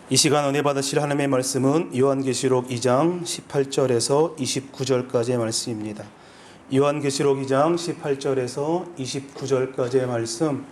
이 시간 은혜 받으실 하나님의 말씀은 요한계시록 2장 18절에서 29절까지의 말씀입니다. 요한계시록 2장 18절에서 29절까지의 말씀,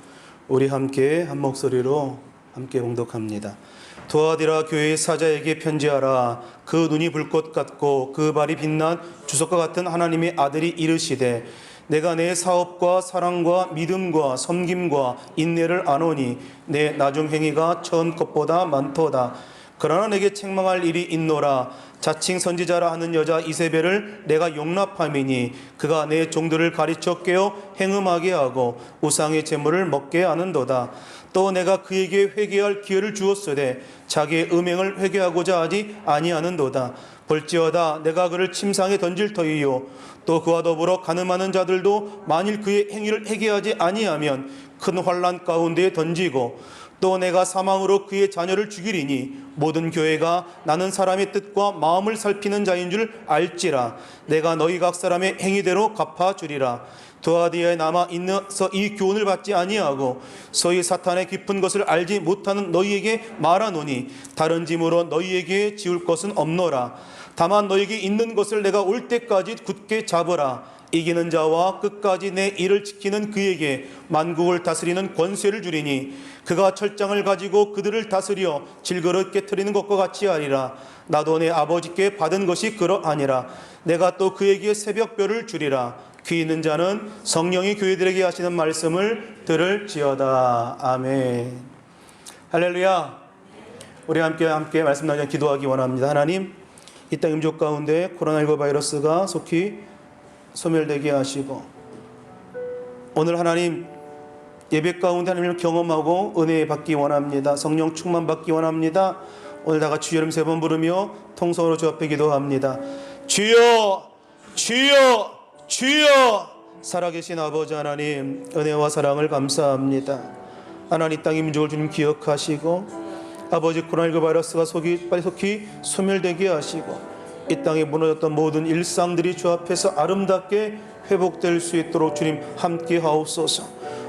우리 함께 한 목소리로 함께 봉독합니다. 두아디라 교회의 사자에게 편지하라. 그 눈이 불꽃 같고 그 발이 빛난 주석과 같은 하나님의 아들이 이르시되, 내가 내 사업과 사랑과 믿음과 섬김과 인내를 아노니 내 나중 행위가 처음 것보다 많도다. 그러나 내게 책망할 일이 있노라. 자칭 선지자라 하는 여자 이세벨을 내가 용납함이니 그가 내 종들을 가르쳐 깨어 행음하게 하고 우상의 제물을 먹게 하는도다. 또 내가 그에게 회개할 기회를 주었으되 자기의 음행을 회개하고자 하지 아니하는도다. 볼지어다 내가 그를 침상에 던질 터이요 또 그와 더불어 간음하는 자들도 만일 그의 행위를 회개하지 아니하면 큰 환난 가운데에 던지고, 또 내가 사망으로 그의 자녀를 죽이리니 모든 교회가 나는 사람의 뜻과 마음을 살피는 자인 줄 알지라. 내가 너희 각 사람의 행위대로 갚아주리라. 두아디아에 남아 있어서 이 교훈을 받지 아니하고 소위 사탄의 깊은 것을 알지 못하는 너희에게 말하노니 다른 짐으로 너희에게 지울 것은 없노라. 다만 너희에게 있는 것을 내가 올 때까지 굳게 잡으라. 이기는 자와 끝까지 내 일을 지키는 그에게 만국을 다스리는 권세를 주리니 그가 철장을 가지고 그들을 다스려 질그릇 깨트리는 것과 같이 하리라. 나도 내 아버지께 받은 것이 그러하니라. 내가 또 그에게 새벽별을 주리라. 귀 있는 자는 성령이 교회들에게 하시는 말씀을 들을지어다. 아멘. 할렐루야. 우리 함께 말씀 나누며 기도하기 원합니다. 하나님, 이 땅 임종 가운데 코로나19 바이러스가 속히 소멸되게 하시고, 오늘 하나님 예배 가운데 하나님을 경험하고 은혜 받기 원합니다. 성령 충만 받기 원합니다. 오늘 다 같이 주여 이름 3번 부르며 통성으로 주 앞에 기도합니다. 주여, 주여, 주여. 살아계신 아버지 하나님, 은혜와 사랑을 감사합니다. 하나님, 땅 임종을 주님 기억하시고 아버지 코로나19 바이러스가 빨리 속히 소멸되게 하시고 이 땅에 무너졌던 모든 일상들이 주 앞에서 아름답게 회복될 수 있도록 주님 함께 하옵소서.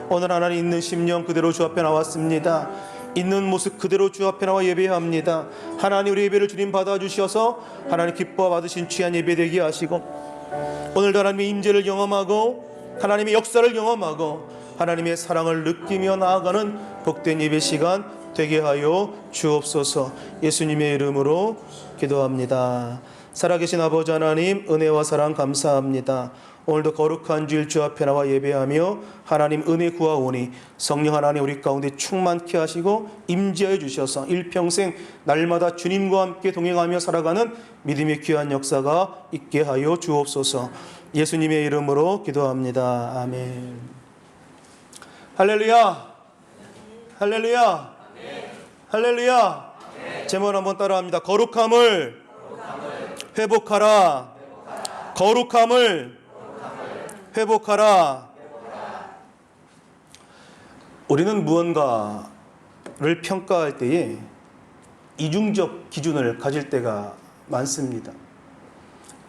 오늘 하나님 있는 심령 그대로 주 앞에 나왔습니다. 있는 모습 그대로 주 앞에 나와 예배합니다. 하나님, 우리 예배를 주님 받아주셔서 하나님 기뻐 받으신 귀한 예배 되게 하시고, 오늘도 하나님의 임재를 경험하고 하나님의 역사를 경험하고 하나님의 사랑을 느끼며 나아가는 복된 예배 시간 되게 하여 주옵소서. 예수님의 이름으로 기도합니다. 살아계신 아버지 하나님, 은혜와 사랑 감사합니다. 오늘도 거룩한 주일 주 앞에 나와 예배하며 하나님 은혜 구하오니 성령 하나님 우리 가운데 충만케 하시고 임재해 주셔서 일평생 날마다 주님과 함께 동행하며 살아가는 믿음의 귀한 역사가 있게 하여 주옵소서. 예수님의 이름으로 기도합니다. 아멘. 할렐루야. 할렐루야. 할렐루야. 제목 한번 따라합니다. 거룩함을 회복하라. 거룩함을 회복하라. 우리는 무언가를 평가할 때에 이중적 기준을 가질 때가 많습니다.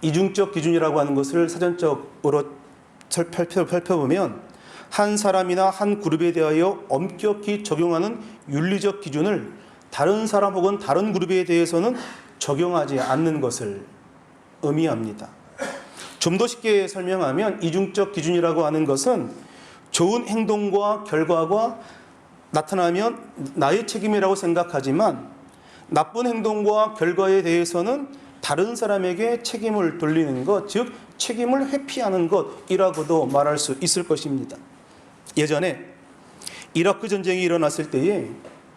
이중적 기준이라고 하는 것을 사전적으로 살펴보면 한 사람이나 한 그룹에 대하여 엄격히 적용하는 윤리적 기준을 다른 사람 혹은 다른 그룹에 대해서는 적용하지 않는 것을 의미합니다. 좀 더 쉽게 설명하면 이중적 기준이라고 하는 것은 좋은 행동과 결과가 나타나면 나의 책임이라고 생각하지만 나쁜 행동과 결과에 대해서는 다른 사람에게 책임을 돌리는 것, 즉 책임을 회피하는 것이라고도 말할 수 있을 것입니다. 예전에 이라크 전쟁이 일어났을 때에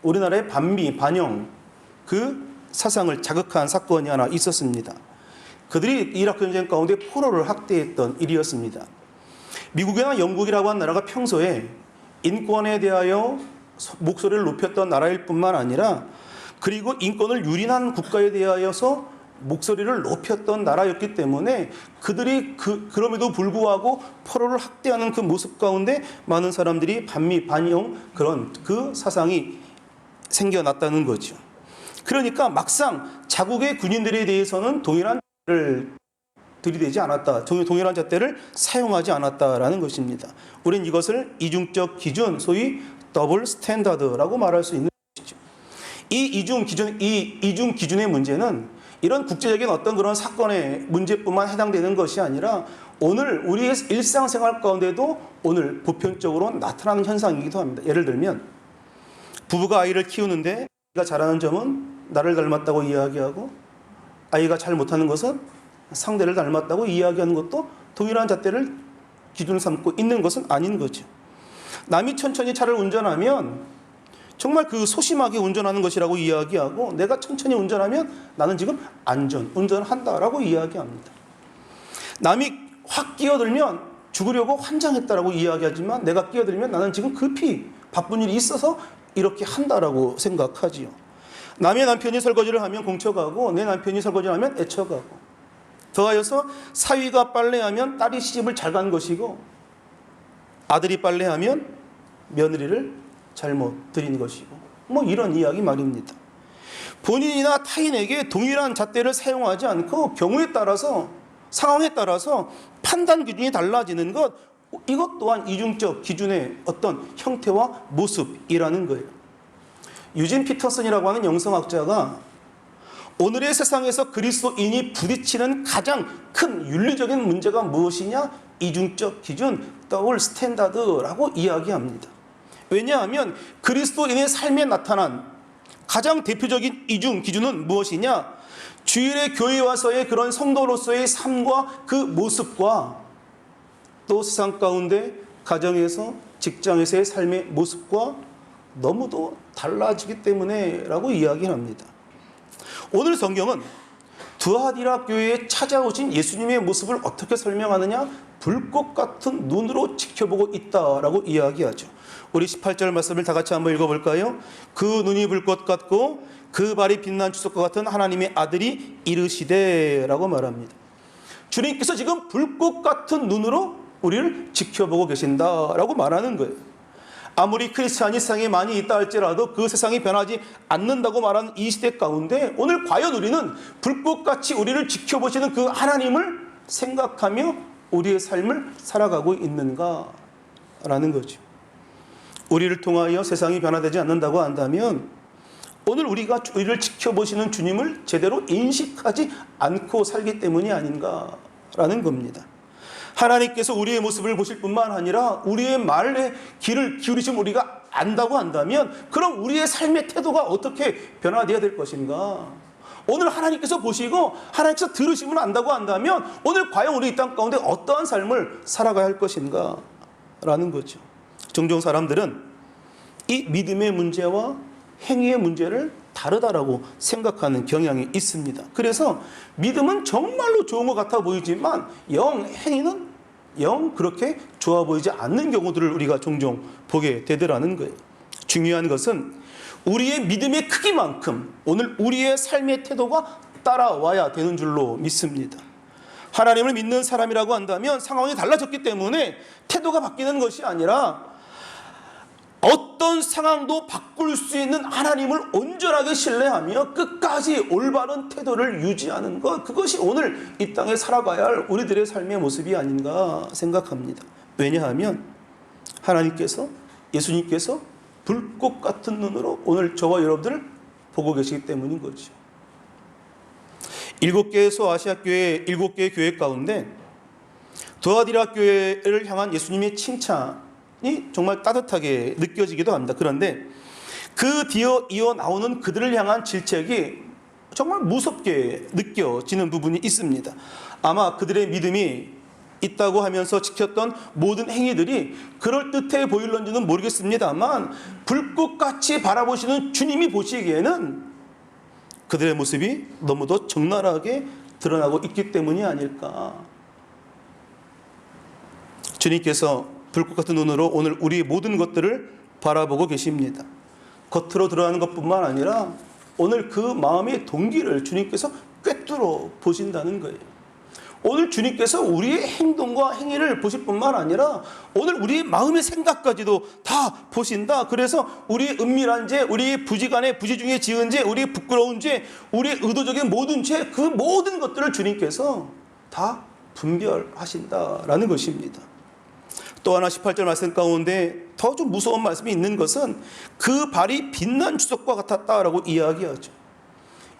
우리나라의 반미, 반영 그 사상을 자극한 사건이 하나 있었습니다. 그들이 이라크 전쟁 가운데 포로를 학대했던 일이었습니다. 미국이나 영국이라고 하는 나라가 평소에 인권에 대하여 목소리를 높였던 나라일 뿐만 아니라 그리고 인권을 유린한 국가에 대하여서 목소리를 높였던 나라였기 때문에 그들이 그럼에도 불구하고 포로를 학대하는 그 모습 가운데 많은 사람들이 반미, 반영 그런 그 사상이 생겨났다는 거죠. 그러니까 막상 자국의 군인들에 대해서는 동일한 잣대를 들이대지 않았다. 동일한 잣대를 사용하지 않았다라는 것입니다. 우리는 이것을 이중적 기준, 소위 더블 스탠다드라고 말할 수 있는 것이죠. 이 이중 기준의 문제는 이런 국제적인 어떤 그런 사건의 문제뿐만 해당되는 것이 아니라 오늘 우리의 일상생활 가운데도 오늘 보편적으로 나타나는 현상이기도 합니다. 예를 들면 부부가 아이를 키우는데 아이가 잘하는 점은 나를 닮았다고 이야기하고 아이가 잘 못하는 것은 상대를 닮았다고 이야기하는 것도 동일한 잣대를 기준으로 삼고 있는 것은 아닌 거죠. 남이 천천히 차를 운전하면 정말 그 소심하게 운전하는 것이라고 이야기하고 내가 천천히 운전하면 나는 지금 운전한다라고 이야기합니다. 남이 확 끼어들면 죽으려고 환장했다라고 이야기하지만 내가 끼어들면 나는 지금 급히 바쁜 일이 있어서 이렇게 한다라고 생각하지요. 남의 남편이 설거지를 하면 공쳐가고 내 남편이 설거지를 하면 애쳐가고 더하여서 사위가 빨래하면 딸이 시집을 잘 간 것이고 아들이 빨래하면 며느리를 잘못 드린 것이고 뭐 이런 이야기 말입니다. 본인이나 타인에게 동일한 잣대를 사용하지 않고 경우에 따라서 상황에 따라서 판단 기준이 달라지는 것, 이것 또한 이중적 기준의 어떤 형태와 모습이라는 거예요. 유진 피터슨이라고 하는 영성학자가 오늘의 세상에서 그리스도인이 부딪히는 가장 큰 윤리적인 문제가 무엇이냐? 이중적 기준, 더블 스탠다드라고 이야기합니다. 왜냐하면 그리스도인의 삶에 나타난 가장 대표적인 이중 기준은 무엇이냐? 주일에 교회에 와서의 그런 성도로서의 삶과 그 모습과 또 세상 가운데 가정에서 직장에서의 삶의 모습과 너무도 달라지기 때문에 라고 이야기합니다. 오늘 성경은 두아디라 교회에 찾아오신 예수님의 모습을 어떻게 설명하느냐? 불꽃 같은 눈으로 지켜보고 있다라고 이야기하죠. 우리 18절 말씀을 다 같이 한번 읽어볼까요? 그 눈이 불꽃 같고 그 발이 빛난 주석과 같은 하나님의 아들이 이르시되 라고 말합니다. 주님께서 지금 불꽃 같은 눈으로 우리를 지켜보고 계신다라고 말하는 거예요. 아무리 크리스찬이 세상에 많이 있다 할지라도 그 세상이 변하지 않는다고 말하는 이 시대 가운데 오늘 과연 우리는 불꽃같이 우리를 지켜보시는 그 하나님을 생각하며 우리의 삶을 살아가고 있는가라는 거죠. 우리를 통하여 세상이 변화되지 않는다고 한다면 오늘 우리가 우리를 지켜보시는 주님을 제대로 인식하지 않고 살기 때문이 아닌가라는 겁니다. 하나님께서 우리의 모습을 보실 뿐만 아니라 우리의 말에 귀를 기울이시면 우리가 안다고 한다면 그럼 우리의 삶의 태도가 어떻게 변화되어야 될 것인가? 오늘 하나님께서 보시고 하나님께서 들으시면 안다고 한다면 오늘 과연 우리 이 땅 가운데 어떠한 삶을 살아가야 할 것인가? 라는 거죠. 종종 사람들은 이 믿음의 문제와 행위의 문제를 다르다라고 생각하는 경향이 있습니다. 그래서 믿음은 정말로 좋은 것 같아 보이지만 행위는 그렇게 좋아 보이지 않는 경우들을 우리가 종종 보게 되더라는 거예요. 중요한 것은 우리의 믿음의 크기만큼 오늘 우리의 삶의 태도가 따라와야 되는 줄로 믿습니다. 하나님을 믿는 사람이라고 한다면 상황이 달라졌기 때문에 태도가 바뀌는 것이 아니라 어떤 상황도 바꿀 수 있는 하나님을 온전하게 신뢰하며 끝까지 올바른 태도를 유지하는 것, 그것이 오늘 이 땅에 살아가야 할 우리들의 삶의 모습이 아닌가 생각합니다. 왜냐하면 하나님께서, 예수님께서 불꽃 같은 눈으로 오늘 저와 여러분들을 보고 계시기 때문인 거죠. 7개의 소아시아 교회 7개의 교회 가운데 두아디라 교회를 향한 예수님의 칭찬 정말 따뜻하게 느껴지기도 합니다. 그런데 그 뒤에 이어 나오는 그들을 향한 질책이 정말 무섭게 느껴지는 부분이 있습니다. 아마 그들의 믿음이 있다고 하면서 지켰던 모든 행위들이 그럴듯해 보일런지는 모르겠습니다만 불꽃같이 바라보시는 주님이 보시기에는 그들의 모습이 너무도 적나라하게 드러나고 있기 때문이 아닐까. 주님께서 불꽃 같은 눈으로 오늘 우리의 모든 것들을 바라보고 계십니다. 겉으로 드러나는 것뿐만 아니라 오늘 그 마음의 동기를 주님께서 꿰뚫어 보신다는 거예요. 오늘 주님께서 우리의 행동과 행위를 보실 뿐만 아니라 오늘 우리의 마음의 생각까지도 다 보신다. 그래서 우리의 은밀한 죄, 우리의 부지간에 부지 중에 지은 죄, 우리의 부끄러운 죄, 우리의 의도적인 모든 죄, 그 모든 것들을 주님께서 다 분별하신다라는 것입니다. 또 하나 18절 말씀 가운데 더 좀 무서운 말씀이 있는 것은 그 발이 빛난 주석과 같았다라고 이야기하죠.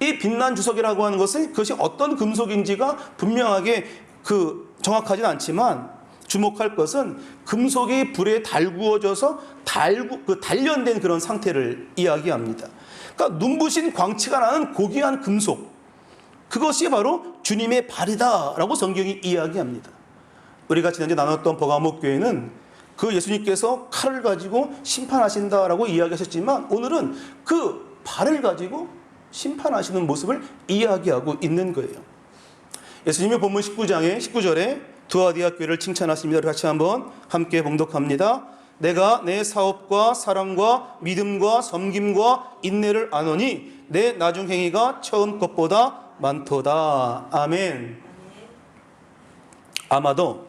이 빛난 주석이라고 하는 것은 그것이 어떤 금속인지가 분명하게 정확하진 않지만 주목할 것은 금속이 불에 달구어져서 단련된 그런 상태를 이야기합니다. 그러니까 눈부신 광채가 나는 고귀한 금속, 그것이 바로 주님의 발이다라고 성경이 이야기합니다. 우리가 지난주에 나눴던 버가목 교회는 그 예수님께서 칼을 가지고 심판하신다라고 이야기하셨지만 오늘은 그 발을 가지고 심판하시는 모습을 이야기하고 있는 거예요. 예수님이 본문 19절에 두아디아 교회를 칭찬하십니다. 같이 한번 함께 봉독합니다. 내가 내 사업과 사랑과 믿음과 섬김과 인내를 아노니 내 나중 행위가 처음 것보다 많도다. 아멘. 아마도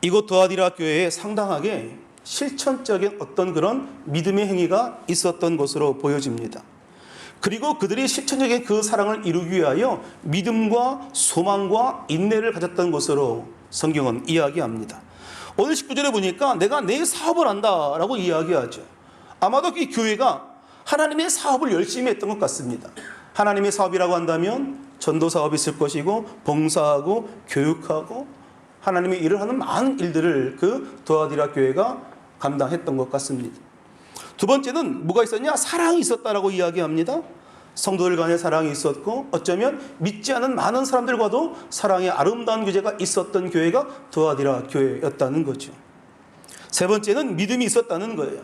이곳 두아디라 교회에 상당하게 실천적인 어떤 그런 믿음의 행위가 있었던 것으로 보여집니다. 그리고 그들이 실천적인 그 사랑을 이루기 위하여 믿음과 소망과 인내를 가졌던 것으로 성경은 이야기합니다. 오늘 19절에 보니까 내가 내 사업을 한다라고 이야기하죠. 아마도 이 교회가 하나님의 사업을 열심히 했던 것 같습니다. 하나님의 사업이라고 한다면 전도 사업이 있을 것이고 봉사하고 교육하고 하나님의 일을 하는 많은 일들을 그 두아디라 교회가 감당했던 것 같습니다. 두 번째는 뭐가 있었냐? 사랑이 있었다라고 이야기합니다. 성도들 간의 사랑이 있었고 어쩌면 믿지 않은 많은 사람들과도 사랑의 아름다운 교제가 있었던 교회가 두아디라 교회였다는 거죠. 세 번째는 믿음이 있었다는 거예요.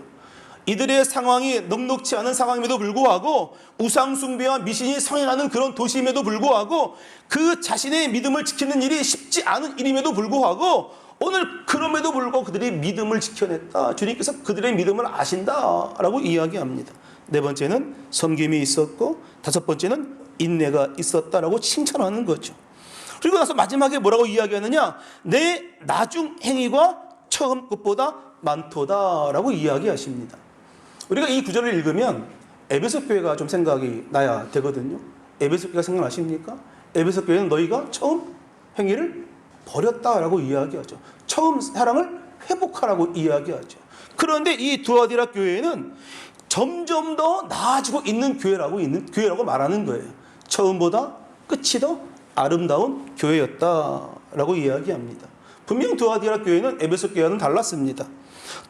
이들의 상황이 넉넉지 않은 상황임에도 불구하고 우상숭배와 미신이 성행하는 그런 도시임에도 불구하고 그 자신의 믿음을 지키는 일이 쉽지 않은 일임에도 불구하고 오늘 그럼에도 불구하고 그들이 믿음을 지켜냈다. 주님께서 그들의 믿음을 아신다라고 이야기합니다. 네 번째는 섬김이 있었고 다섯 번째는 인내가 있었다라고 칭찬하는 거죠. 그리고 나서 마지막에 뭐라고 이야기하느냐? 내 나중 행위가 처음 것보다 많도다라고 이야기하십니다. 우리가 이 구절을 읽으면 에베소 교회가 좀 생각이 나야 되거든요. 에베소 교회가 생각나십니까? 에베소 교회는 너희가 처음 행위를 버렸다라고 이야기하죠. 처음 사랑을 회복하라고 이야기하죠. 그런데 이 두아디라 교회는 점점 더 나아지고 있는 교회라고 말하는 거예요. 처음보다 끝이 더 아름다운 교회였다라고 이야기합니다. 분명 두아디라 교회는 에베소 교회와는 달랐습니다.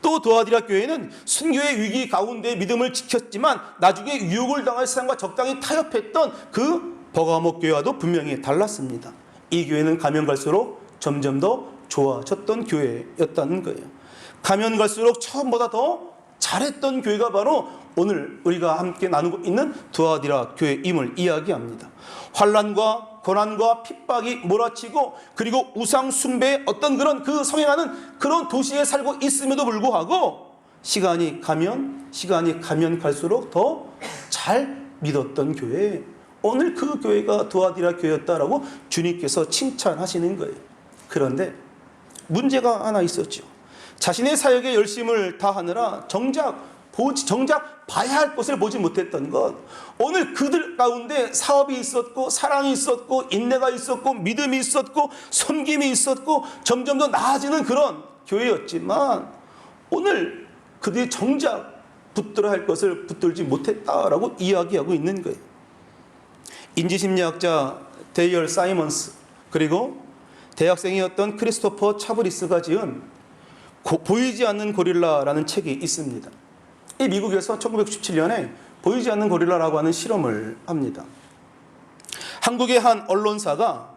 또 두아디라 교회는 순교의 위기 가운데 믿음을 지켰지만 나중에 유혹을 당할 세상과 적당히 타협했던 그 버가목 교회와도 분명히 달랐습니다. 이 교회는 가면 갈수록 점점 더 좋아졌던 교회였다는 거예요. 가면 갈수록 처음보다 더 잘했던 교회가 바로 오늘 우리가 함께 나누고 있는 두아디라 교회임을 이야기합니다. 환난과 고난과 핍박이 몰아치고 그리고 우상 숭배의 어떤 그런 성행하는 그런 도시에 살고 있음에도 불구하고 시간이 가면 갈수록 더 잘 믿었던 교회, 오늘 그 교회가 두아디라 교회였다라고 주님께서 칭찬하시는 거예요. 그런데 문제가 하나 있었죠. 자신의 사역에 열심을 다하느라 정작 봐야 할 것을 보지 못했던 것, 오늘 그들 가운데 사업이 있었고 사랑이 있었고 인내가 있었고 믿음이 있었고 섬김이 있었고 점점 더 나아지는 그런 교회였지만 오늘 그들이 정작 붙들어야 할 것을 붙들지 못했다라고 이야기하고 있는 거예요. 인지심리학자 데이얼 사이먼스 그리고 대학생이었던 크리스토퍼 차브리스가 지은 보이지 않는 고릴라라는 책이 있습니다. 이 미국에서 1997년에 보이지 않는 고릴라라고 하는 실험을 합니다. 한국의 한 언론사가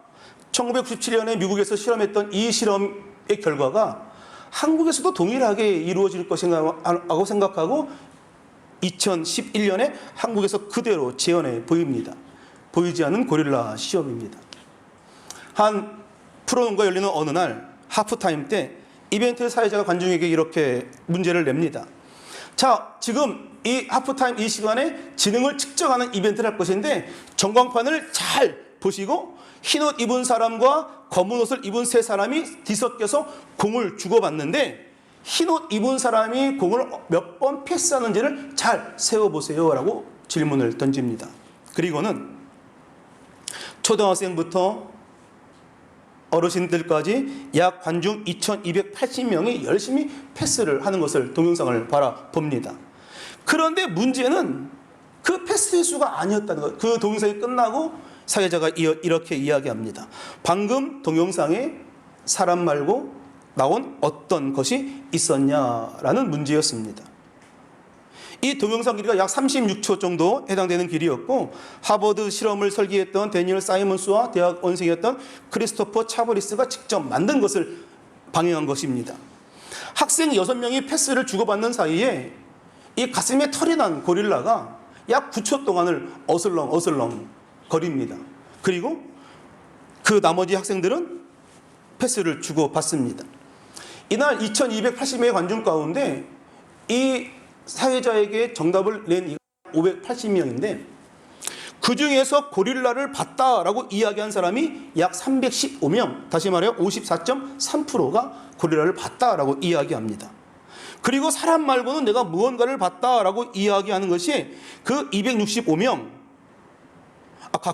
1997년에 미국에서 실험했던 이 실험의 결과가 한국에서도 동일하게 이루어질 것이라고 생각하고 2011년에 한국에서 그대로 재현해 보입니다. 보이지 않는 고릴라 시험입니다. 한 프로그램과 열리는 어느 날 하프타임 때 이벤트 사회자가 관중에게 이렇게 문제를 냅니다. 자, 지금 이 하프타임 이 시간에 지능을 측정하는 이벤트를 할 것인데 전광판을 잘 보시고 흰옷 입은 사람과 검은 옷을 입은 세 사람이 뒤섞여서 공을 주고받는데 흰옷 입은 사람이 공을 몇 번 패스하는지를 잘 세어보세요 라고 질문을 던집니다. 그리고는 초등학생부터 어르신들까지 약 관중 2280명이 열심히 패스를 하는 것을 동영상을 바라봅니다. 그런데 문제는 그 패스의 수가 아니었다는 것. 그 동영상이 끝나고 사회자가 이렇게 이야기합니다. 방금 동영상에 사람 말고 나온 어떤 것이 있었냐라는 문제였습니다. 이 동영상 길이가 약 36초 정도 해당되는 길이었고, 하버드 실험을 설계했던 데니얼 사이먼스와 대학 원생이었던 크리스토퍼 차버리스가 직접 만든 것을 방영한 것입니다. 학생 6명이 패스를 주고받는 사이에 이 가슴에 털이 난 고릴라가 약 9초 동안을 어슬렁 거립니다. 그리고 그 나머지 학생들은 패스를 주고받습니다. 이날 2280명의 관중 가운데 이 사회자에게 정답을 낸 이가 580명인데 그 중에서 고릴라를 봤다라고 이야기한 사람이 약 315명, 다시 말해요 54.3%가 고릴라를 봤다라고 이야기합니다. 그리고 사람 말고는 내가 무언가를 봤다라고 이야기하는 것이 그 265명,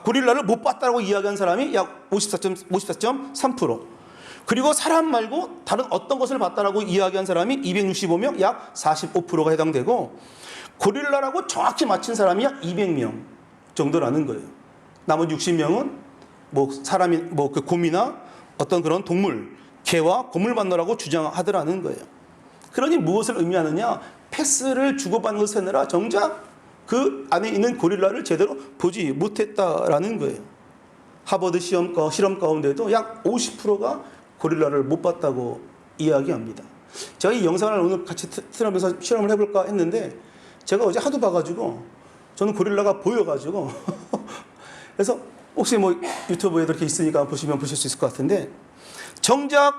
고릴라를 못 봤다라고 이야기한 사람이 약 54.3%, 그리고 사람 말고 다른 어떤 것을 봤다라고 이야기한 사람이 265명, 약 45%가 해당되고, 고릴라라고 정확히 맞힌 사람이 약 200명 정도라는 거예요. 나머지 60명은 그 곰이나 어떤 그런 동물, 개와 곰을 봤노라고 주장하더라는 거예요. 그러니 무엇을 의미하느냐? 패스를 주고받는 것을 하느라 정작 그 안에 있는 고릴라를 제대로 보지 못했다라는 거예요. 하버드 실험 가운데도 약 50%가 고릴라를 못 봤다고 이야기합니다. 제가 이 영상을 오늘 같이 틀으면서 실험을 해볼까 했는데 제가 어제 하도 봐가지고 저는 고릴라가 보여가지고 그래서 혹시 유튜브에 이렇게 있으니까 보시면 보실 수 있을 것 같은데, 정작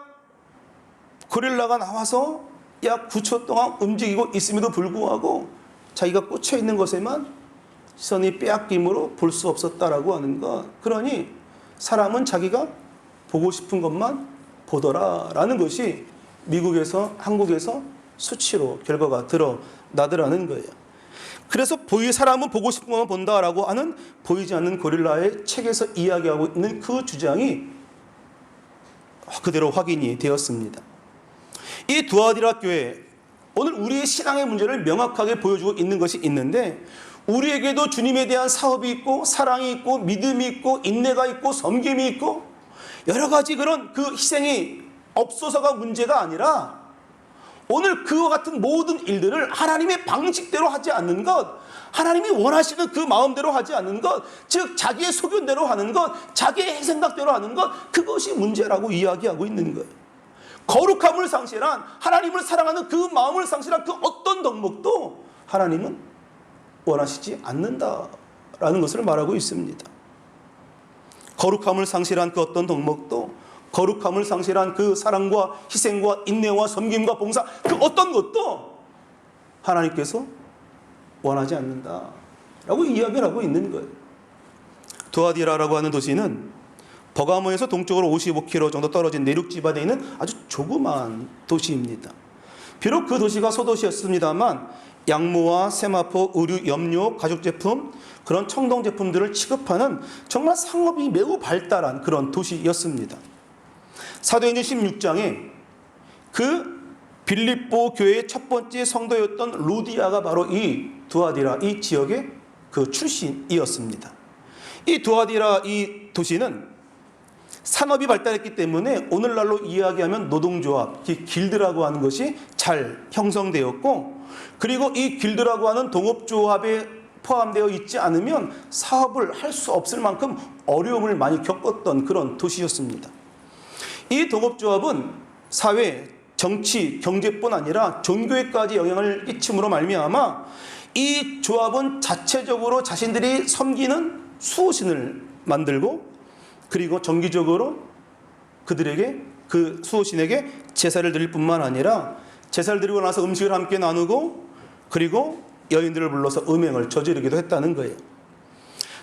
고릴라가 나와서 약 9초 동안 움직이고 있음에도 불구하고 자기가 꽂혀 있는 것에만 시선이 빼앗김으로 볼 수 없었다라고 하는 것. 그러니 사람은 자기가 보고 싶은 것만 보더라라는 것이 미국에서, 한국에서 수치로 결과가 드러나더라는 거예요. 그래서 사람은 보고 싶은 것만 본다라고 하는 보이지 않는 고릴라의 책에서 이야기하고 있는 그 주장이 그대로 확인이 되었습니다. 이 두아디라 교회, 오늘 우리의 신앙의 문제를 명확하게 보여주고 있는 것이 있는데, 우리에게도 주님에 대한 사업이 있고 사랑이 있고 믿음이 있고 인내가 있고 섬김이 있고 여러 가지 그런 그 희생이 없어서가 문제가 아니라, 오늘 그와 같은 모든 일들을 하나님의 방식대로 하지 않는 것, 하나님이 원하시는 그 마음대로 하지 않는 것, 즉 자기의 소견대로 하는 것, 자기의 생각대로 하는 것, 그것이 문제라고 이야기하고 있는 거예요. 거룩함을 상실한, 하나님을 사랑하는 그 마음을 상실한 그 어떤 덕목도 하나님은 원하시지 않는다라는 것을 말하고 있습니다. 거룩함을 상실한 그 어떤 덕목도, 거룩함을 상실한 그 사랑과 희생과 인내와 섬김과 봉사, 그 어떤 것도 하나님께서 원하지 않는다라고 이야기를 하고 있는 거예요. 두아디라라고 하는 도시는 버가모에서 동쪽으로 55km 정도 떨어진 내륙 지방에 있는 아주 조그마한 도시입니다. 비록 그 도시가 소도시였습니다만 양모와 세마포, 의류, 염료, 가죽제품, 그런 청동 제품들을 취급하는 정말 상업이 매우 발달한 그런 도시였습니다. 사도행전 16장에 그 빌립보 교회의 첫 번째 성도였던 루디아가 바로 이 두아디라 이 지역의 그 출신이었습니다. 이 두아디라 이 도시는 산업이 발달했기 때문에 오늘날로 이야기하면 노동조합, 길드라고 하는 것이 잘 형성되었고, 그리고 이 길드라고 하는 동업조합에 포함되어 있지 않으면 사업을 할 수 없을 만큼 어려움을 많이 겪었던 그런 도시였습니다. 이 동업조합은 사회, 정치, 경제뿐 아니라 종교에까지 영향을 끼침으로 말미암아 이 조합은 자체적으로 자신들이 섬기는 수호신을 만들고, 그리고 정기적으로 그들에게, 그 수호신에게 제사를 드릴 뿐만 아니라 제사를 드리고 나서 음식을 함께 나누고, 그리고 여인들을 불러서 음행을 저지르기도 했다는 거예요.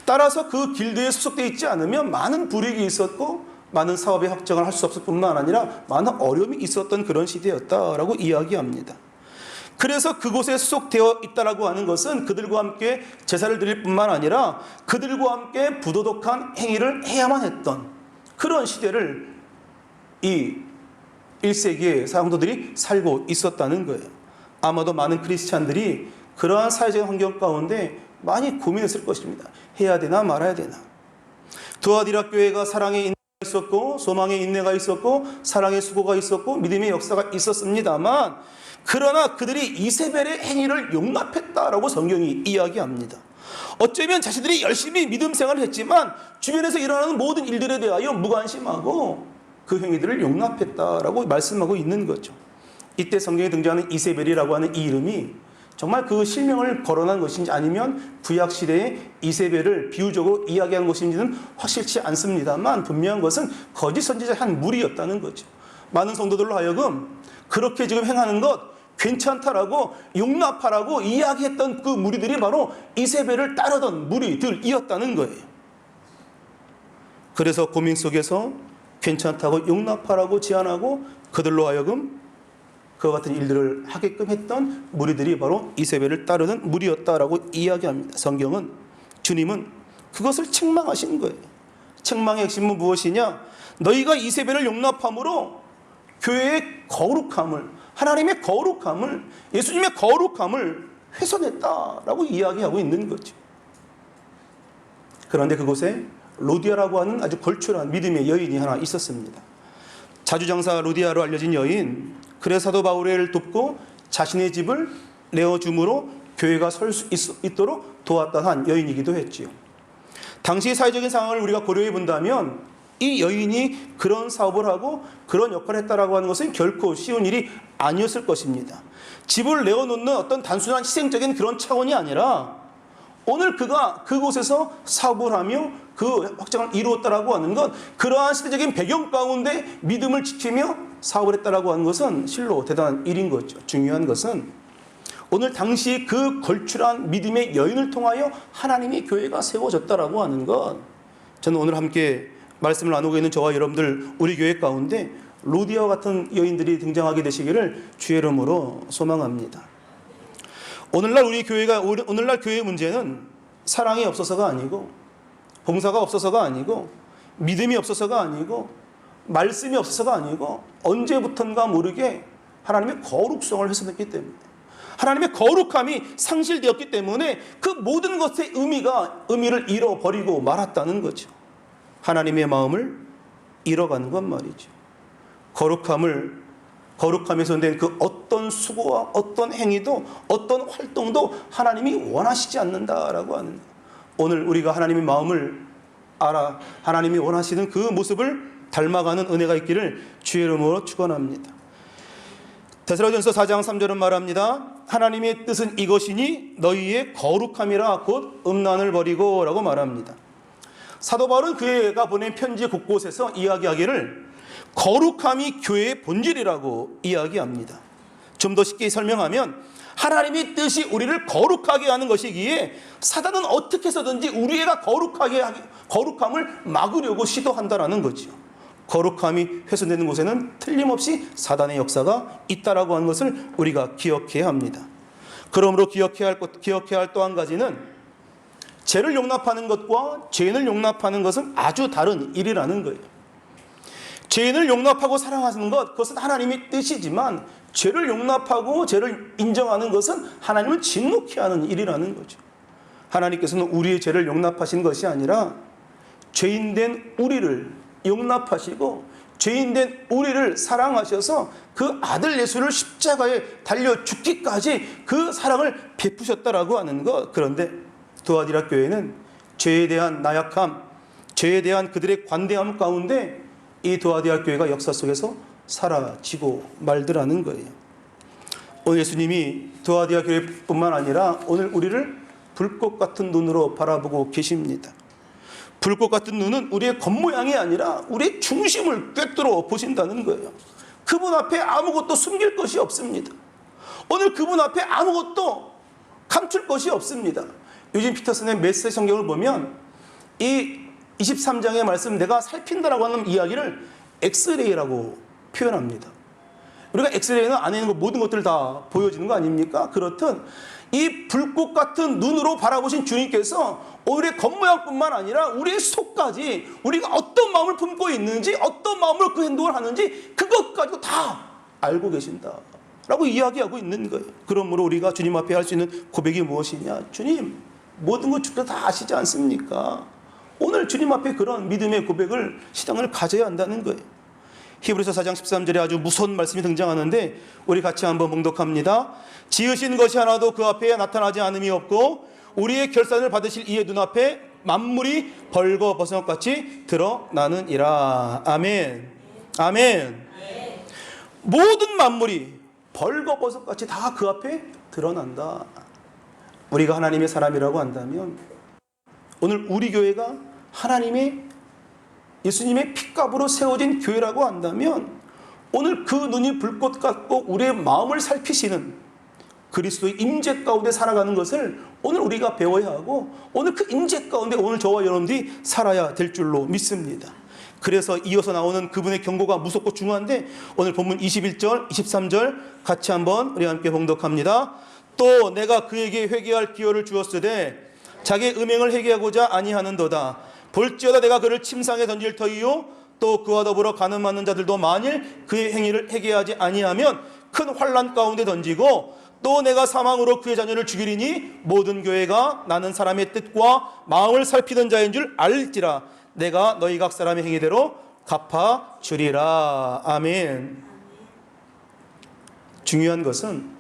따라서 그 길드에 소속되어 있지 않으면 많은 불이익이 있었고 많은 사업의 확장을 할 수 없을 뿐만 아니라 많은 어려움이 있었던 그런 시대였다라고 이야기합니다. 그래서 그곳에 소속되어 있다라고 하는 것은 그들과 함께 제사를 드릴 뿐만 아니라 그들과 함께 부도덕한 행위를 해야만 했던 그런 시대를 이 1세기의 성도들이 살고 있었다는 거예요. 아마도 많은 크리스찬들이 그러한 사회적 환경 가운데 많이 고민했을 것입니다. 해야 되나 말아야 되나. 두아디라 교회가 사랑의 인내가 있었고, 소망의 인내가 있었고, 사랑의 수고가 있었고, 믿음의 역사가 있었습니다만, 그러나 그들이 이세벨의 행위를 용납했다라고 성경이 이야기합니다. 어쩌면 자신들이 열심히 믿음 생활을 했지만 주변에서 일어나는 모든 일들에 대하여 무관심하고 그 행위들을 용납했다라고 말씀하고 있는 거죠. 이때 성경에 등장하는 이세벨이라고 하는 이 이름이 정말 그 실명을 거론한 것인지 아니면 구약시대의 이세벨을 비유적으로 이야기한 것인지는 확실치 않습니다만 분명한 것은 거짓 선지자의 한 무리였다는 거죠. 많은 성도들로 하여금 그렇게 지금 행하는 것 괜찮다라고 용납하라고 이야기했던 그 무리들이 바로 이세벨을 따르던 무리들이었다는 거예요. 그래서 고민 속에서 괜찮다고 용납하라고 제안하고 그들로 하여금 그와 같은 일들을 하게끔 했던 무리들이 바로 이세벨을 따르는 무리였다라고 이야기합니다. 성경은, 주님은 그것을 책망하신 거예요. 책망의 핵심은 무엇이냐? 너희가 이세벨을 용납함으로 교회의 거룩함을, 하나님의 거룩함을, 예수님의 거룩함을 훼손했다라고 이야기하고 있는 거죠. 그런데 그곳에 로디아라고 하는 아주 걸출한 믿음의 여인이 하나 있었습니다. 자주장사 로디아로 알려진 여인, 그래 사도 바울을 돕고 자신의 집을 내어줌으로 교회가 설 수 있도록 도왔던 한 여인이기도 했지요. 당시 사회적인 상황을 우리가 고려해 본다면 이 여인이 그런 사업을 하고 그런 역할을 했다라고 하는 것은 결코 쉬운 일이 아니었을 것입니다. 집을 내어놓는 어떤 단순한 희생적인 그런 차원이 아니라 오늘 그가 그곳에서 사업을 하며 그 확장을 이루었다라고 하는 것, 그러한 시대적인 배경 가운데 믿음을 지키며 사업을 했다라고 하는 것은 실로 대단한 일인 거죠. 중요한 것은 오늘 당시 그 걸출한 믿음의 여인을 통하여 하나님의 교회가 세워졌다라고 하는 것, 저는 오늘 함께 말씀을 나누고 있는 저와 여러분들 우리 교회 가운데 로디아와 같은 여인들이 등장하게 되시기를 주의 이름으로 소망합니다. 오늘날 오늘날 교회의 문제는 사랑이 없어서가 아니고, 봉사가 없어서가 아니고, 믿음이 없어서가 아니고, 말씀이 없어서가 아니고, 언제부턴가 모르게 하나님의 거룩성을 훼손했기 때문에, 하나님의 거룩함이 상실되었기 때문에 그 모든 것의 의미를 잃어버리고 말았다는 거죠. 하나님의 마음을 잃어가는 것 말이죠. 거룩함에서 된 그 어떤 수고와 어떤 행위도 어떤 활동도 하나님이 원하시지 않는다라고 하는 거예요. 오늘 우리가 하나님의 마음을 알아 하나님이 원하시는 그 모습을 닮아가는 은혜가 있기를 주의 이름으로 축원합니다. 데살로니가전서 4장 3절은 말합니다. 하나님의 뜻은 이것이니 너희의 거룩함이라 곧 음란을 버리고 라고 말합니다. 사도 바울은 그가 보낸 편지 곳곳에서 이야기하기를 거룩함이 교회의 본질이라고 이야기합니다. 좀 더 쉽게 설명하면 하나님의 뜻이 우리를 거룩하게 하는 것이기에 사단은 어떻게 해서든지 우리가 거룩함을 막으려고 시도한다라는 거죠. 거룩함이 훼손되는 곳에는 틀림없이 사단의 역사가 있다라고 하는 것을 우리가 기억해야 합니다. 그러므로 기억해야 할 또 한 가지는 죄를 용납하는 것과 죄인을 용납하는 것은 아주 다른 일이라는 거예요. 죄인을 용납하고 사랑하는 것, 그것은 하나님의 뜻이지만 죄를 용납하고 죄를 인정하는 것은 하나님을 진노케 하는 일이라는 거죠. 하나님께서는 우리의 죄를 용납하신 것이 아니라 죄인된 우리를 용납하시고 죄인된 우리를 사랑하셔서 그 아들 예수를 십자가에 달려 죽기까지 그 사랑을 베푸셨다라고 하는 것. 그런데 두아디라 교회는 죄에 대한 나약함, 죄에 대한 그들의 관대함 가운데 이 두아디라 교회가 역사 속에서 사라지고 말더라는 거예요. 오늘 예수님이 두아디라 교회뿐만 아니라 오늘 우리를 불꽃 같은 눈으로 바라보고 계십니다. 불꽃 같은 눈은 우리의 겉모양이 아니라 우리의 중심을 꿰뚫어 보신다는 거예요. 그분 앞에 아무것도 숨길 것이 없습니다. 오늘 그분 앞에 아무것도 감출 것이 없습니다. 요즘 피터슨의 메시지 성경을 보면 이 23장의 말씀, 내가 살핀다라고 하는 이야기를 엑스레이라고 표현합니다. 우리가 엑스레이는 안에 있는 모든 것들을 다 보여주는 거 아닙니까? 그렇듯 이 불꽃 같은 눈으로 바라보신 주님께서 오늘의 겉모양뿐만 아니라 우리의 속까지 우리가 어떤 마음을 품고 있는지, 어떤 마음으로 그 행동을 하는지 그것까지도 다 알고 계신다 라고 이야기하고 있는 거예요. 그러므로 우리가 주님 앞에 할 수 있는 고백이 무엇이냐? 주님, 모든 것 주께서 다 아시지 않습니까? 오늘 주님 앞에 그런 믿음의 고백을 시장을 가져야 한다는 거예요. 히브리서 4장 13절에 아주 무서운 말씀이 등장하는데 우리 같이 한번 봉독합니다. 지으신 것이 하나도 그 앞에 나타나지 않음이 없고 우리의 결산을 받으실 이의 눈앞에 만물이 벌거벗은 것 같이 드러나느니라. 아멘. 아멘. 모든 만물이 벌거벗은 것 같이 다 그 앞에 드러난다. 우리가 하나님의 사람이라고 한다면 오늘 우리 교회가 하나님의 예수님의 핏값으로 세워진 교회라고 한다면 오늘 그 눈이 불꽃 같고 우리의 마음을 살피시는 그리스도의 임재 가운데 살아가는 것을 오늘 우리가 배워야 하고 오늘 그 임재 가운데 오늘 저와 여러분들이 살아야 될 줄로 믿습니다. 그래서 이어서 나오는 그분의 경고가 무섭고 중요한데 오늘 본문 21절, 23절 같이 한번 우리 함께 봉독합니다. 또 내가 그에게 회개할 기회를 주었으되 자기의 음행을 회개하고자 아니하는도다. 볼지어다 내가 그를 침상에 던질 터이요 또 그와 더불어 간음하는 자들도 만일 그의 행위를 회개하지 아니하면 큰 환난 가운데 던지고 또 내가 사망으로 그의 자녀를 죽이리니 모든 교회가 나는 사람의 뜻과 마음을 살피던 자인 줄 알지라. 내가 너희 각 사람의 행위대로 갚아주리라. 아멘. 중요한 것은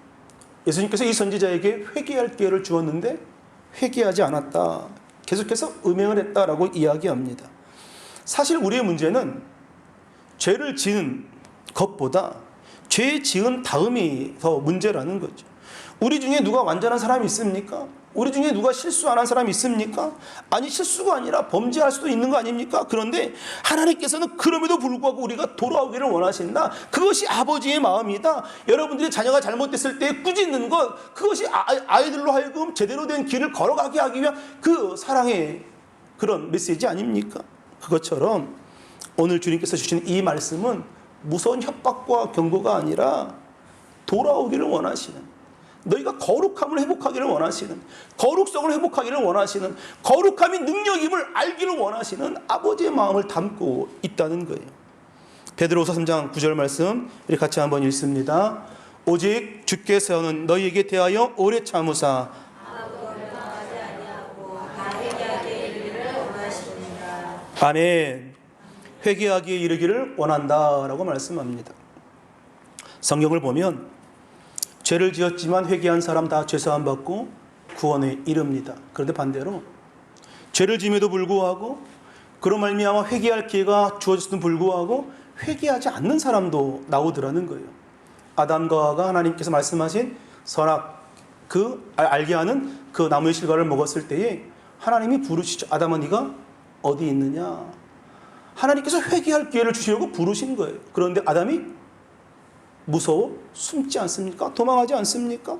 예수님께서 이 선지자에게 회개할 기회를 주었는데 회개하지 않았다. 계속해서 음행을 했다라고 이야기합니다. 사실 우리의 문제는 죄를 지은 것보다 죄 지은 다음이 더 문제라는 거죠. 우리 중에 누가 완전한 사람이 있습니까? 우리 중에 누가 실수 안 한 사람이 있습니까? 아니, 실수가 아니라 범죄할 수도 있는 거 아닙니까? 그런데 하나님께서는 그럼에도 불구하고 우리가 돌아오기를 원하신다. 그것이 아버지의 마음이다. 여러분들이 자녀가 잘못됐을 때 꾸짖는 것, 그것이 아이들로 하여금 제대로 된 길을 걸어가게 하기 위한 그 사랑의 그런 메시지 아닙니까? 그것처럼 오늘 주님께서 주시는 이 말씀은 무서운 협박과 경고가 아니라 돌아오기를 원하시는, 너희가 거룩함을 회복하기를 원하시는, 거룩성을 회복하기를 원하시는, 거룩함이 능력임을 알기를 원하시는 아버지의 마음을 담고 있다는 거예요. 베드로후서 3장 9절 말씀 우리 같이 한번 읽습니다. 오직 주께서는 너희에게 대하여 오래 참으사 아멘. 회개하기에 이르기를 원한다라고 말씀합니다. 성경을 보면 죄를 지었지만 회개한 사람 다 죄사함 받고 구원에 이릅니다. 그런데 반대로 죄를 지음에도 불구하고 그로 말미암아 회개할 기회가 주어졌음에도 불구하고 회개하지 않는 사람도 나오더라는 거예요. 아담과 하와가 하나님께서 말씀하신 선악 알게 하는 그 나무의 실과를 먹었을 때에 하나님이 부르시죠. 아담아 네가 어디 있느냐. 하나님께서 회개할 기회를 주시려고 부르신 거예요. 그런데 아담이 무서워 숨지 않습니까? 도망하지 않습니까?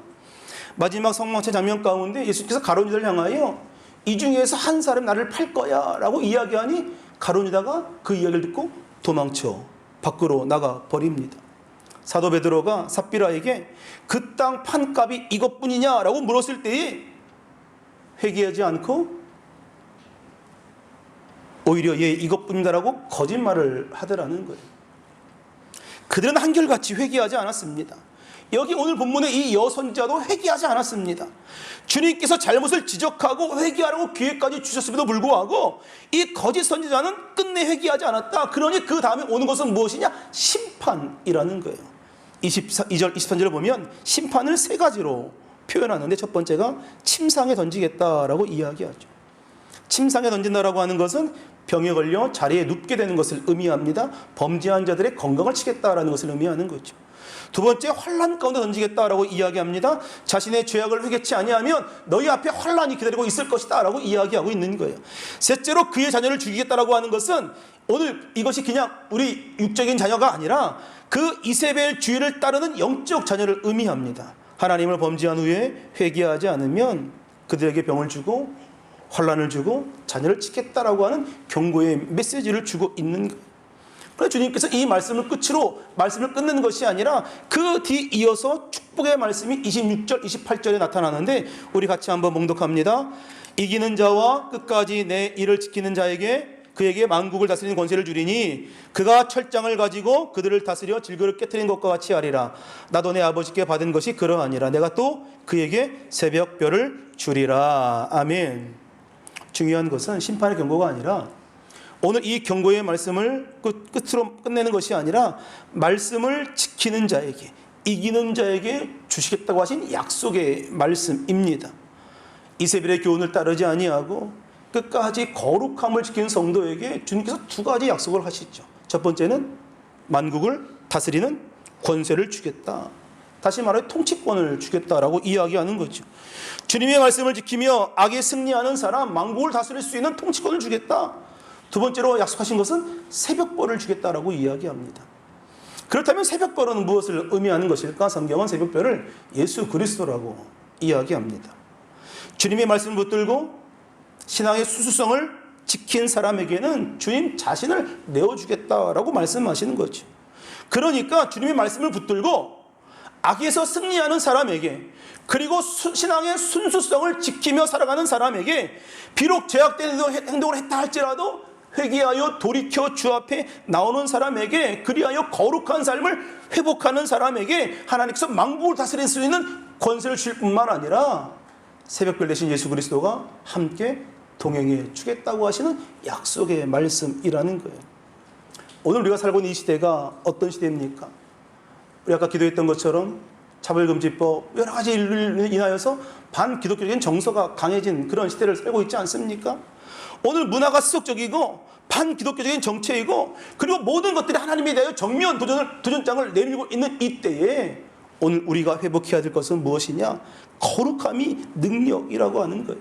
마지막 성막체 장면 가운데 예수께서 가룟 유다를 향하여 이 중에서 한 사람 나를 팔 거야 라고 이야기하니 가룟 유다가 그 이야기를 듣고 도망쳐 밖으로 나가 버립니다. 사도 베드로가 삽비라에게 그 땅 판값이 이것뿐이냐 라고 물었을 때에 회개하지 않고 오히려 이것뿐이다라고 거짓말을 하더라는 거예요. 그들은 한결같이 회개하지 않았습니다. 여기 오늘 본문의 이 여선지자도 회개하지 않았습니다. 주님께서 잘못을 지적하고 회개하라고 기회까지 주셨음에도 불구하고 이 거짓 선지자는 끝내 회개하지 않았다. 그러니 그 다음에 오는 것은 무엇이냐? 심판이라는 거예요. 22절, 23절을 보면 심판을 세 가지로 표현하는데 첫 번째가 침상에 던지겠다라고 이야기하죠. 침상에 던진다라고 하는 것은 병에 걸려 자리에 눕게 되는 것을 의미합니다. 범죄한 자들의 건강을 치겠다라는 것을 의미하는 거죠. 두 번째, 환난 가운데 던지겠다라고 이야기합니다. 자신의 죄악을 회개치 아니하면 너희 앞에 환난이 기다리고 있을 것이다 라고 이야기하고 있는 거예요. 셋째로 그의 자녀를 죽이겠다라고 하는 것은 오늘 이것이 그냥 우리 육적인 자녀가 아니라 그 이세벨 주의를 따르는 영적 자녀를 의미합니다. 하나님을 범죄한 후에 회개하지 않으면 그들에게 병을 주고 환난을 주고 자녀를 치겠다라고 하는 경고의 메시지를 주고 있는 거예요. 그래서 주님께서 이 말씀을 끝으로 말씀을 끝내는 것이 아니라 그 뒤 이어서 축복의 말씀이 26절, 28절에 나타나는데 우리 같이 한번 봉독합니다. 이기는 자와 끝까지 내 일을 지키는 자에게 그에게 만국을 다스리는 권세를 주리니 그가 철장을 가지고 그들을 다스려 질그릇 깨트린 것과 같이 하리라. 나도 내 아버지께 받은 것이 그러하니라. 내가 또 그에게 새벽별을 주리라. 아멘. 중요한 것은 심판의 경고가 아니라 오늘 이 경고의 말씀을 끝으로 끝내는 것이 아니라 말씀을 지키는 자에게, 이기는 자에게 주시겠다고 하신 약속의 말씀입니다. 이세벨의 교훈을 따르지 아니하고 끝까지 거룩함을 지키는 성도에게 주님께서 두 가지 약속을 하시죠. 첫 번째는 만국을 다스리는 권세를 주겠다. 다시 말해 통치권을 주겠다라고 이야기하는 거죠. 주님의 말씀을 지키며 악에 승리하는 사람, 만국을 다스릴 수 있는 통치권을 주겠다. 두 번째로 약속하신 것은 새벽벌을 주겠다라고 이야기합니다. 그렇다면 새벽벌은 무엇을 의미하는 것일까? 성경은 새벽별을 예수 그리스도라고 이야기합니다. 주님의 말씀을 붙들고 신앙의 수수성을 지킨 사람에게는 주님 자신을 내어주겠다라고 말씀하시는 거죠. 그러니까 주님의 말씀을 붙들고 악에서 승리하는 사람에게, 그리고 신앙의 순수성을 지키며 살아가는 사람에게 비록 죄악된 행동을 했다 할지라도 회개하여 돌이켜 주 앞에 나오는 사람에게, 그리하여 거룩한 삶을 회복하는 사람에게 하나님께서 만국을 다스릴 수 있는 권세를 줄 뿐만 아니라 새벽별 대신 예수 그리스도가 함께 동행해 주겠다고 하시는 약속의 말씀이라는 거예요. 오늘 우리가 살고 있는 이 시대가 어떤 시대입니까? 우리 아까 기도했던 것처럼 차별금지법, 여러 가지 일로 인하여서 반기독교적인 정서가 강해진 그런 시대를 살고 있지 않습니까? 오늘 문화가 세속적이고 반기독교적인 정체이고, 그리고 모든 것들이 하나님에 대하여 정면 도전장을 내밀고 있는 이때에 오늘 우리가 회복해야 될 것은 무엇이냐? 거룩함이 능력이라고 하는 거예요.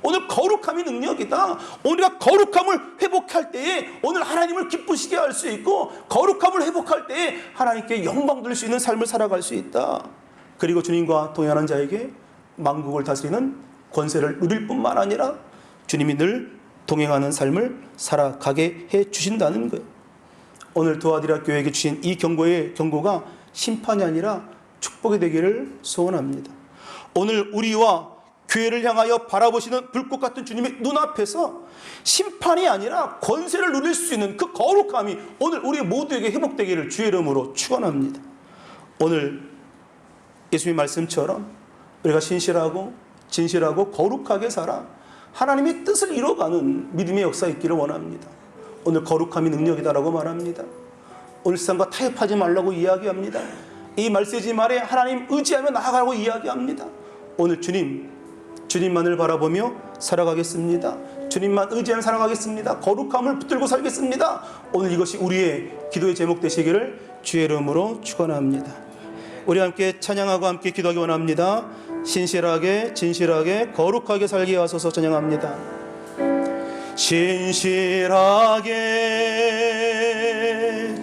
오늘 거룩함이 능력이다. 우리가 거룩함을 회복할 때에 오늘 하나님을 기쁘시게 할 수 있고, 거룩함을 회복할 때에 하나님께 영광 돌릴 수 있는 삶을 살아갈 수 있다. 그리고 주님과 동행하는 자에게 만국을 다스리는 권세를 누릴 뿐만 아니라 주님이 늘 동행하는 삶을 살아가게 해 주신다는 거예요. 오늘 도아디라 교회에게 주신 이 경고가 심판이 아니라 축복이 되기를 소원합니다. 오늘 우리와 교회를 향하여 바라보시는 불꽃 같은 주님의 눈앞에서 심판이 아니라 권세를 누릴 수 있는 그 거룩함이 오늘 우리 모두에게 회복되기를 주의 이름으로 축원합니다. 오늘 예수님의 말씀처럼 우리가 신실하고 진실하고 거룩하게 살아 하나님의 뜻을 이뤄가는 믿음의 역사 있기를 원합니다. 오늘 거룩함이 능력이다라고 말합니다. 오늘 세상과 타협하지 말라고 이야기합니다. 이 말세지 말에 하나님 의지하며 나아가라고 이야기합니다. 오늘 주님만을 바라보며 살아가겠습니다. 주님만 의지하며 살아가겠습니다. 거룩함을 붙들고 살겠습니다. 오늘 이것이 우리의 기도의 제목 되시기를 주의 이름으로 축원합니다. 우리 함께 찬양하고 함께 기도하기 원합니다. 신실하게 진실하게 거룩하게 살게 하소서. 찬양합니다. 신실하게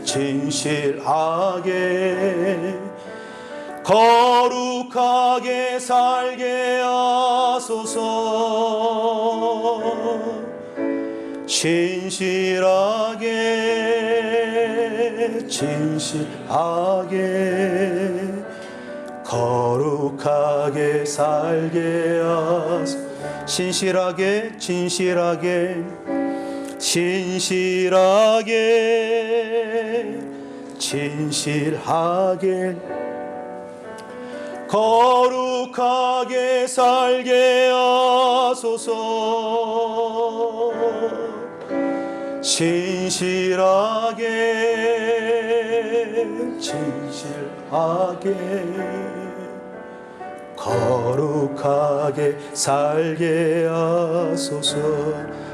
진실하게 거룩하게 살게 하소서. 신실하게 진실하게 거룩하게 살게 하소서. 신실하게 진실하게 진실하게 진실하게 거룩하게 살게 하소서. 신실하게 진실하게 거룩하게 살게 하소서.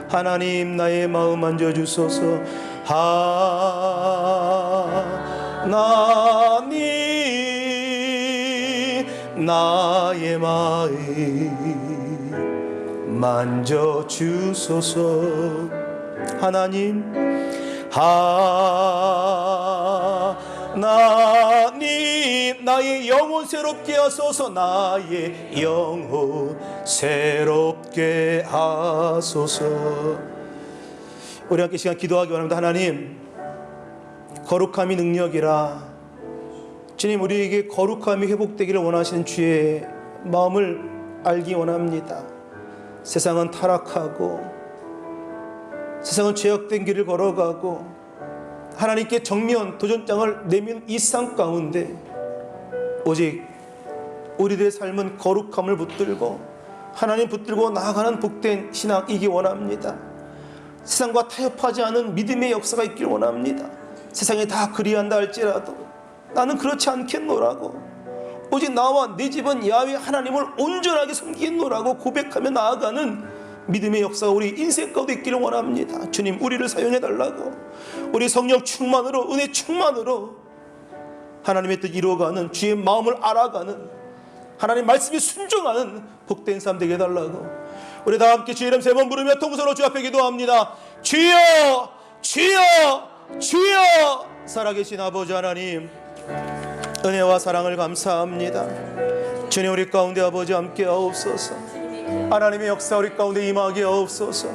하나님 나의 마음 만져주소서. 하나님 나의 마음 만져주소서. 하나님 하나님 나의 영혼 새롭게 하소서. 나의 영혼 새롭게 하소서. 우리 함께 시간 기도하기 원합니다. 하나님 거룩함이 능력이라 주님, 우리에게 거룩함이 회복되기를 원하시는 주의 마음을 알기 원합니다. 세상은 타락하고 세상은 죄악된 길을 걸어가고 하나님께 정면 도전장을 내민 이 상 가운데 오직 우리들의 삶은 거룩함을 붙들고 하나님 붙들고 나아가는 복된 신앙이기 원합니다. 세상과 타협하지 않은 믿음의 역사가 있길 원합니다. 세상이 다 그리한다 할지라도 나는 그렇지 않겠노라고, 오직 나와 내 집은 야훼 하나님을 온전하게 섬기겠노라고 고백하며 나아가는 믿음의 역사가 우리 인생 가운데 있기를 원합니다. 주님, 우리를 사용해달라고, 우리 성령 충만으로, 은혜 충만으로 하나님의 뜻 이루어가는, 주의 마음을 알아가는, 하나님 말씀에 순종하는 복된 삶 되게 해달라고, 우리 다 함께 주의 이름 세 번 부르며 통성으로 주 앞에 기도합니다. 주여, 주여, 주여. 살아계신 아버지 하나님, 은혜와 사랑을 감사합니다. 주님, 우리 가운데 아버지 함께 하옵소서. 하나님의 역사 우리 가운데 임하게 하옵소서.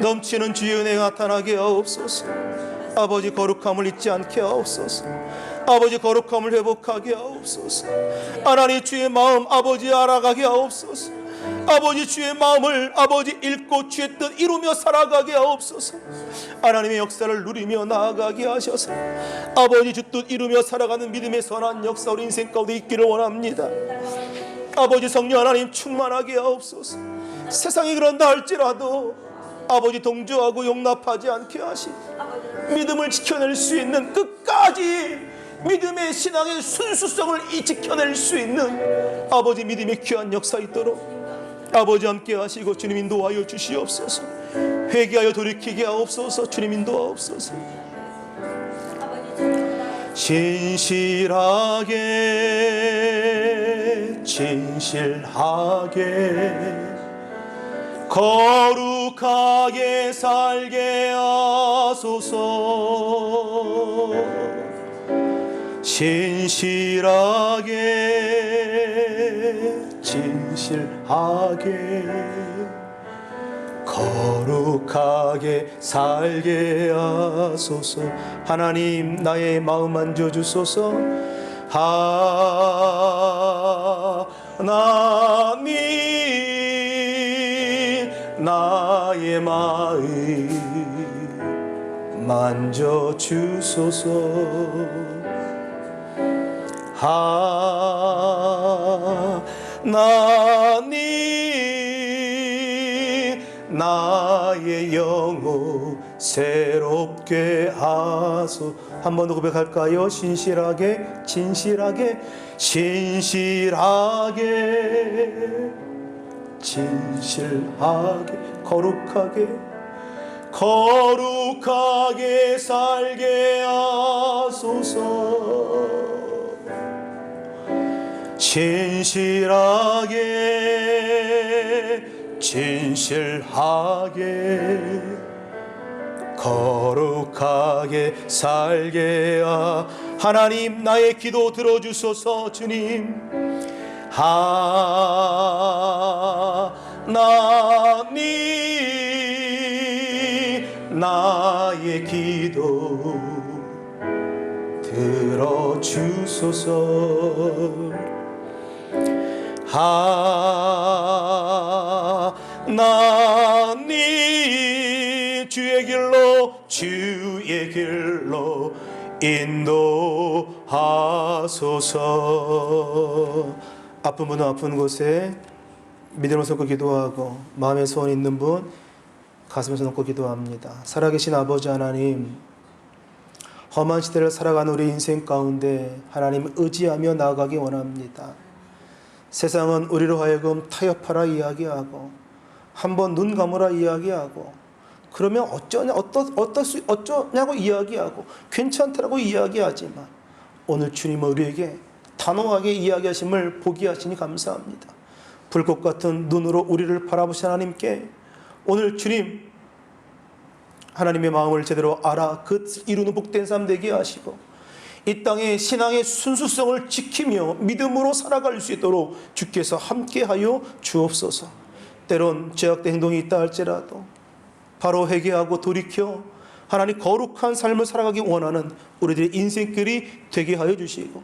넘치는 주의 은혜가 나타나게 하옵소서. 아버지, 거룩함을 잊지 않게 하옵소서. 아버지, 거룩함을 회복하게 하옵소서. 하나님, 주의 마음 아버지 알아가게 하옵소서. 아버지, 주의 마음을 아버지 읽고 주의 뜻 이루며 살아가게 하옵소서. 하나님의 역사를 누리며 나아가게 하셔서 아버지 주 뜻 이루며 살아가는 믿음의 선한 역사 우리 인생 가운데 있기를 원합니다. 아버지, 성령 하나님 충만하게 하옵소서. 세상이 그런다 할지라도 아버지 동조하고 용납하지 않게 하시, 믿음을 지켜낼 수 있는, 끝까지 믿음의 신앙의 순수성을 지켜낼 수 있는 아버지 믿음의 귀한 역사 있도록 아버지 함께 하시고 주님 인도하여 주시옵소서. 회개하여 돌이키게 하옵소서. 주님 인도하옵소서. 진실하게 진실하게 거룩하게 살게 하소서. 진실하게 진실하게 거룩하게 살게 하소서. 하나님, 나의 마음 만져주소서. 하나님, 나의 마음 만져주소서. 하나님, 나의 영혼 새롭게 하소. 한 번 더 고백할까요? 진실하게 진실하게 진실하게 진실하게 거룩하게 거룩하게 살게 하소서. 진실하게 진실하게 거룩하게 살게 하나님, 나의 기도 들어주소서. 주님, 하나님, 나의 기도 들어주소서. 하나님, 주의 길로 인도하소서. 아픈 분은 아픈 곳에 믿음을 쏟고 기도하고, 마음에 소원 있는 분 가슴에서 놓고 기도합니다. 살아계신 아버지 하나님, 험한 시대를 살아가는 우리 인생 가운데 하나님 의지하며 나아가기 원합니다. 세상은 우리로 하여금 타협하라 이야기하고, 한번 눈 감으라 이야기하고, 그러면 어쩌냐고 이야기하고, 괜찮다라고 이야기하지만, 오늘 주님은 우리에게 단호하게 이야기하심을 보기 하시니 감사합니다. 불꽃 같은 눈으로 우리를 바라보신 하나님께 오늘 주님, 하나님의 마음을 제대로 알아 그 이루는 복된 삶 되게 하시고, 이 땅의 신앙의 순수성을 지키며 믿음으로 살아갈 수 있도록 주께서 함께하여 주옵소서. 때론 죄악된 행동이 있다 할지라도 바로 회개하고 돌이켜 하나님 거룩한 삶을 살아가기 원하는 우리들의 인생길이 되게 하여 주시고,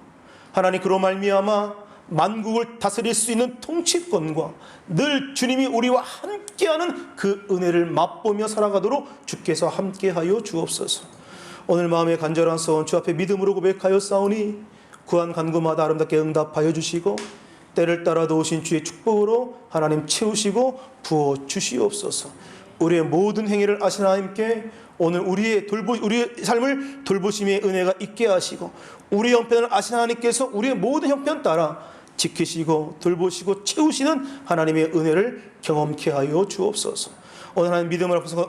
하나님 그로 말미암아 만국을 다스릴 수 있는 통치권과 늘 주님이 우리와 함께하는 그 은혜를 맛보며 살아가도록 주께서 함께하여 주옵소서. 오늘 마음의 간절한 소원 주 앞에 믿음으로 고백하여 싸우니 구한 간구마다 아름답게 응답하여 주시고 때를 따라 도우신 주의 축복으로 하나님 채우시고 부어 주시옵소서. 우리의 모든 행위를 아시는 하나님께 오늘 우리의 삶을 돌보심의 은혜가 있게 하시고 우리 형편을 아시는 하나님께서 우리의 모든 형편 따라 지키시고 돌보시고 채우시는 하나님의 은혜를 경험케 하여 주옵소서. 오늘 하나님 믿음을 앞에서